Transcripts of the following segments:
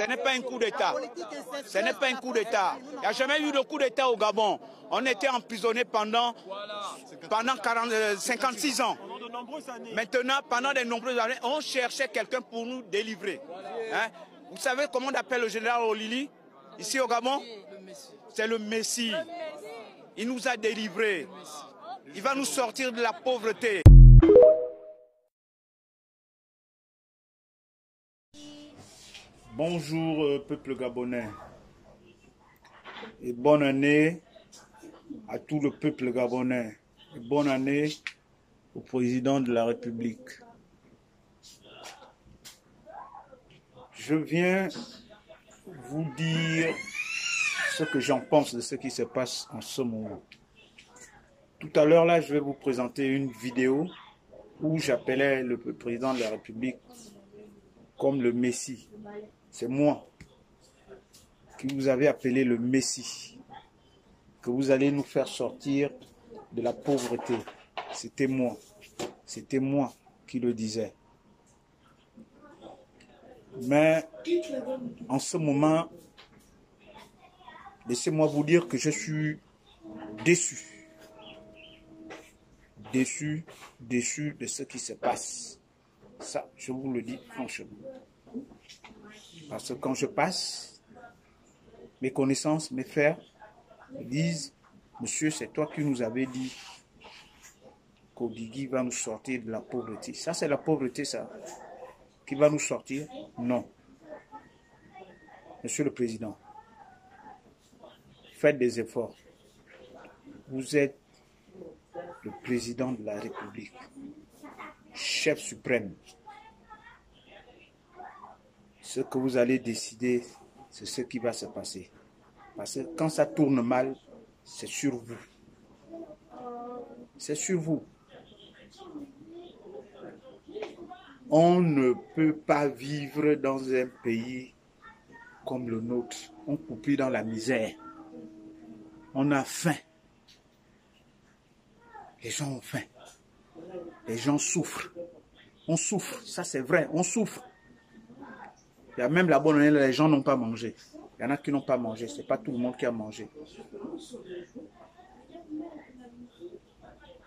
Ce n'est pas un coup d'État. Ce n'est pas un coup d'État. Il n'y a jamais eu de coup d'État au Gabon. On était emprisonnés pendant 56 ans. Maintenant, pendant de nombreuses années, on cherchait quelqu'un pour nous délivrer. Hein? Vous savez comment on appelle le général Olili ici au Gabon? C'est le Messie. Il nous a délivrés. Il va nous sortir de la pauvreté. Bonjour peuple gabonais et bonne année à tout le peuple gabonais et bonne année au président de la République. Je viens vous dire ce que j'en pense de ce qui se passe en ce moment. Tout à l'heure là, je vais vous présenter une vidéo où j'appelais le président de la République comme le Messie. C'est moi qui vous avez appelé le Messie, que vous allez nous faire sortir de la pauvreté. C'était moi qui le disais. Mais en ce moment, laissez-moi vous dire que je suis déçu. Déçu de ce qui se passe. Ça, je vous le dis franchement. Parce que quand je passe, mes connaissances, mes frères me disent, monsieur, c'est toi qui nous avais dit qu'Odigi va nous sortir de la pauvreté. Ça, c'est la pauvreté, ça, qui va nous sortir? Non. Monsieur le Président, faites des efforts. Vous êtes le président de la République, chef suprême. Ce que vous allez décider, c'est ce qui va se passer. Parce que quand ça tourne mal, c'est sur vous. C'est sur vous. On ne peut pas vivre dans un pays comme le nôtre. On croupit dans la misère. On a faim. Les gens ont faim. Les gens souffrent. On souffre, ça c'est vrai, on souffre. Il y a même la bonne année, les gens n'ont pas mangé. Il y en a qui n'ont pas mangé, ce n'est pas tout le monde qui a mangé.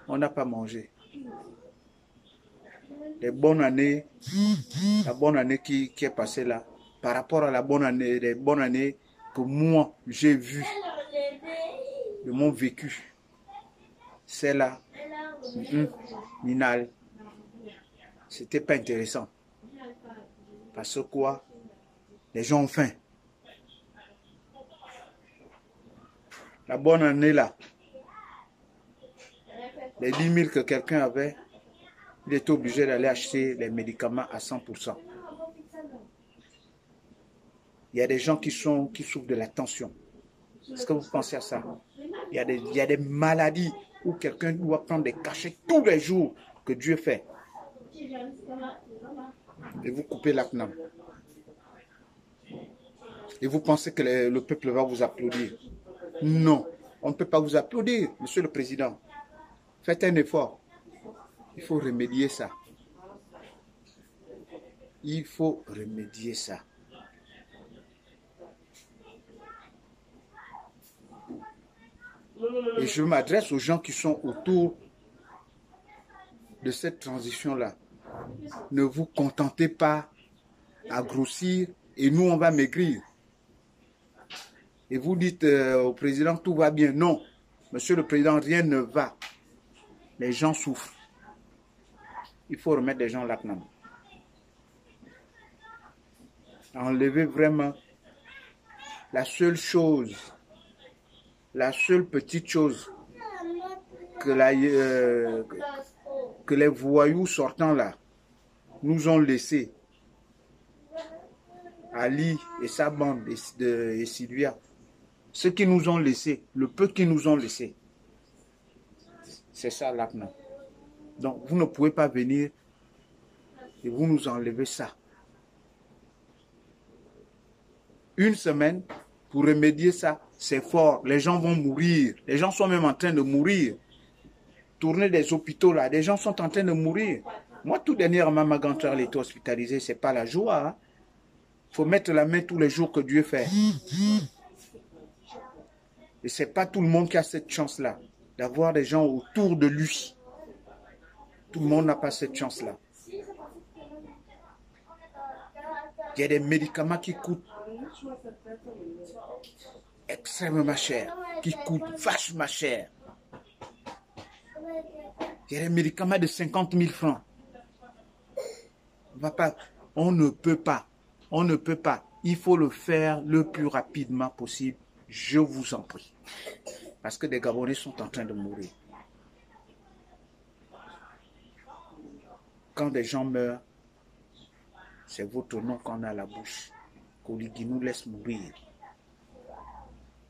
On n'a pas mangé. Les bonnes années, la bonne année qui est passée là, par rapport à la bonne année, les bonnes années que moi j'ai vues, de mon vécu, c'est là, Minal, c'était pas intéressant. Parce que quoi? Les gens ont faim. La bonne année là, les 10 000 que quelqu'un avait, il était obligé d'aller acheter les médicaments à 100%. Il y a des gens qui souffrent de la tension. Est-ce que vous pensez à ça? Il y a des maladies où quelqu'un doit prendre des cachets tous les jours que Dieu fait. Et vous coupez la CNAM. Et vous pensez que le peuple va vous applaudir. Non, on ne peut pas vous applaudir, monsieur le président. Faites un effort. Il faut remédier ça. Il faut remédier ça. Et je m'adresse aux gens qui sont autour de cette transition-là. Ne vous contentez pas à grossir et nous, on va maigrir. Et vous dites au président, tout va bien. Non, monsieur le président, rien ne va. Les gens souffrent. Il faut remettre des gens là. Enlever vraiment la seule chose, la seule petite chose que les voyous sortants là nous ont laissé. Ali et sa bande et Sylvia, ce qu'ils nous ont laissé, le peu qu'ils nous ont laissé, c'est ça l'ACNAM. Donc vous ne pouvez pas venir et vous nous enlevez ça. Une semaine pour remédier ça, c'est fort. Les gens vont mourir. Les gens sont même en train de mourir. Tourner des hôpitaux là, des gens sont en train de mourir. Moi, tout dernièrement, ma grand-mère était hospitalisée, c'est pas la joie. Hein? Il faut mettre la main tous les jours que Dieu fait. Et ce n'est pas tout le monde qui a cette chance-là, d'avoir des gens autour de lui. Tout le monde n'a pas cette chance-là. Il y a des médicaments qui coûtent extrêmement cher, qui coûtent vachement cher. Il y a des médicaments de 50 000 francs. On ne peut pas. Il faut le faire le plus rapidement possible. Je vous en prie. Parce que des Gabonais sont en train de mourir. Quand des gens meurent, c'est votre nom qu'on a à la bouche. Koligui nous laisse mourir.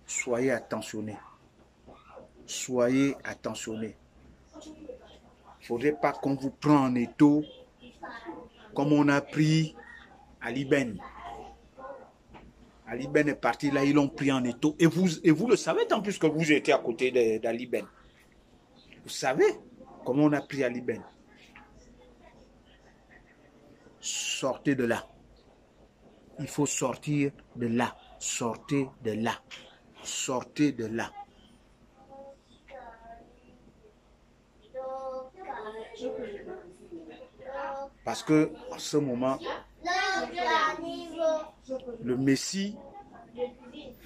Soyez attentionnés. Soyez attentionnés. Il ne faudrait pas qu'on vous prenne en étau comme on a pris Ali Ben. Ali Ben est parti là, ils l'ont pris en étau. Et vous le savez, tant plus que vous étiez à côté d'Ali Ben. Vous savez comment on a pris Ali Ben. Sortez de là. Il faut sortir de là. Sortez de là. Sortez de là. Parce que en ce moment, le Messie,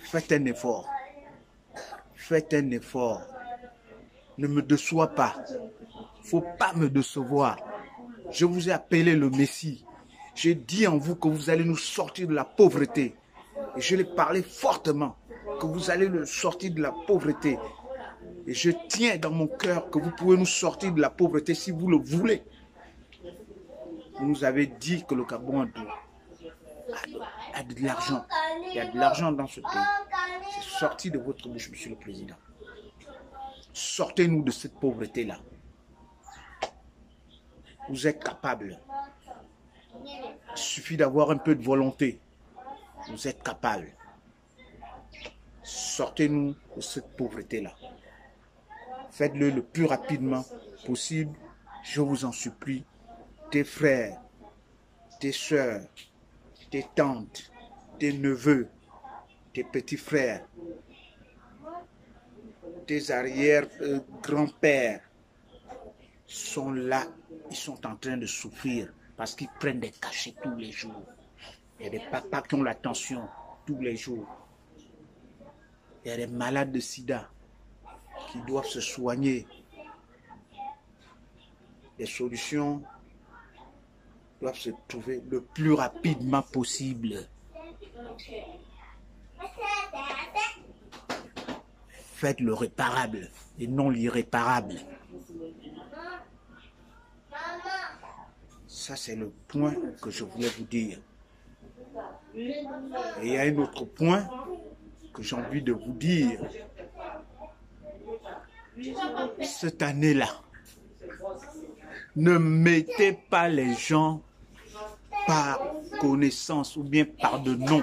faites un effort. Faites un effort. Ne me déçois pas. Il ne faut pas me décevoir. Je vous ai appelé le Messie. J'ai dit en vous que vous allez nous sortir de la pauvreté. Et je l'ai parlé fortement, que vous allez nous sortir de la pauvreté. Et je tiens dans mon cœur que vous pouvez nous sortir de la pauvreté si vous le voulez. Vous nous avez dit que le Gabon a de l'argent. Il y a de l'argent dans ce pays. C'est sorti de votre bouche, Monsieur le Président. Sortez-nous de cette pauvreté-là. Vous êtes capables. Il suffit d'avoir un peu de volonté. Vous êtes capables. Sortez-nous de cette pauvreté-là. Faites-le le plus rapidement possible. Je vous en supplie. Tes frères, tes soeurs, tes tantes, tes neveux, tes petits frères, tes arrière-grands-pères sont là. Ils sont en train de souffrir parce qu'ils prennent des cachets tous les jours. Il y a des papas qui ont la tension tous les jours. Il y a des malades de sida qui doivent se soigner. Les solutions doivent se trouver le plus rapidement possible. Faites le réparable et non l'irréparable. Ça, c'est le point que je voulais vous dire. Et il y a un autre point que j'ai envie de vous dire. Cette année-là, ne mettez pas les gens par connaissance ou bien par de nom.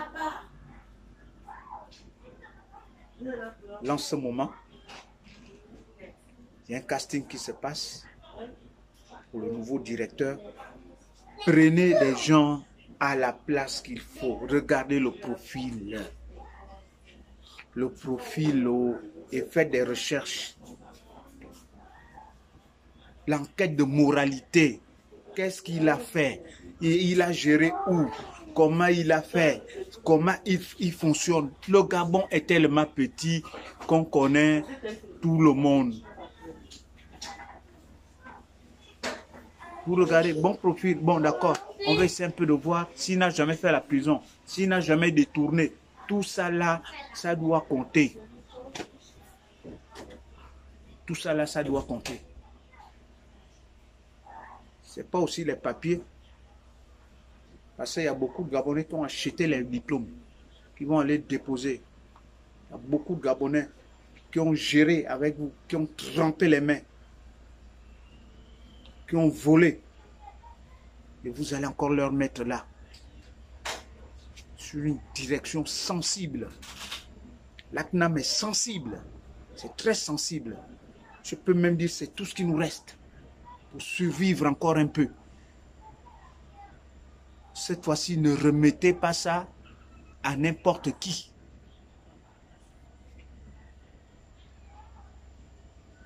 Là, en ce moment, il y a un casting qui se passe pour le nouveau directeur. Prenez des gens à la place qu'il faut. Regardez le profil. Le profil et faites des recherches. L'enquête de moralité. Qu'est-ce qu'il a fait? Il a géré où? Comment il a fait? Comment il fonctionne? Le Gabon est tellement petit qu'on connaît tout le monde. Vous regardez, bon profil, bon d'accord, on va essayer un peu de voir s'il n'a jamais fait la prison, s'il n'a jamais détourné. Tout ça là, ça doit compter. Tout ça là, ça doit compter. C'est pas aussi les papiers. Parce qu'il y a beaucoup de Gabonais qui ont acheté les diplômes, qui vont aller déposer. Il y a beaucoup de Gabonais qui ont géré avec vous, qui ont trempé les mains, qui ont volé. Et vous allez encore leur mettre là. Sur une direction sensible. L'ACNAM est sensible. C'est très sensible. Je peux même dire que c'est tout ce qui nous reste pour survivre encore un peu. cette fois-ci, ne remettez pas ça à n'importe qui.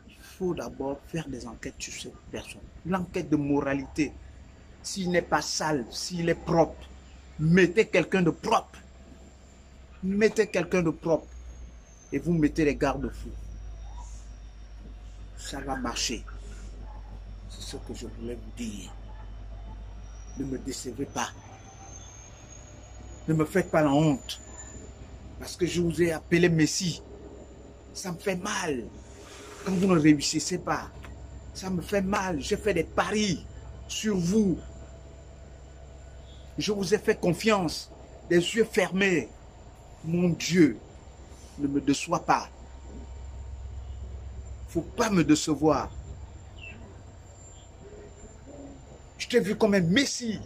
Il faut d'abord faire des enquêtes sur cette personne. L'enquête de moralité. S'il n'est pas sale, s'il est propre, mettez quelqu'un de propre. Mettez quelqu'un de propre. Et vous mettez les garde-fous. Ça va marcher. C'est ce que je voulais vous dire. Ne me décevez pas. Ne me faites pas la honte. Parce que je vous ai appelé Messie. Ça me fait mal. Quand vous ne réussissez pas. Ça me fait mal. J'ai fait des paris sur vous. Je vous ai fait confiance. Les yeux fermés. Mon Dieu, ne me déçois pas. Il ne faut pas me décevoir. Je t'ai vu comme un Messie.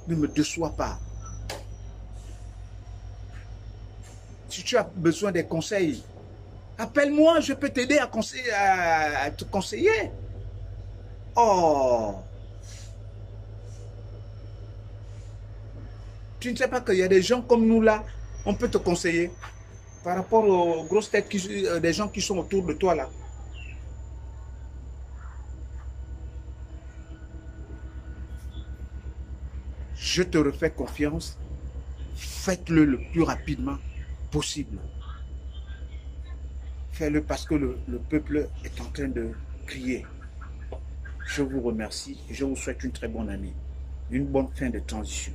Ne me déçois pas. Si tu as besoin des conseils, appelle-moi, je peux t'aider à te conseiller. Oh! Tu ne sais pas qu'il y a des gens comme nous là, on peut te conseiller par rapport aux grosses têtes des gens qui sont autour de toi là. Je te refais confiance. Faites-le le plus rapidement possible. Faites-le parce que le peuple est en train de crier. Je vous remercie et je vous souhaite une très bonne année. Une bonne fin de transition.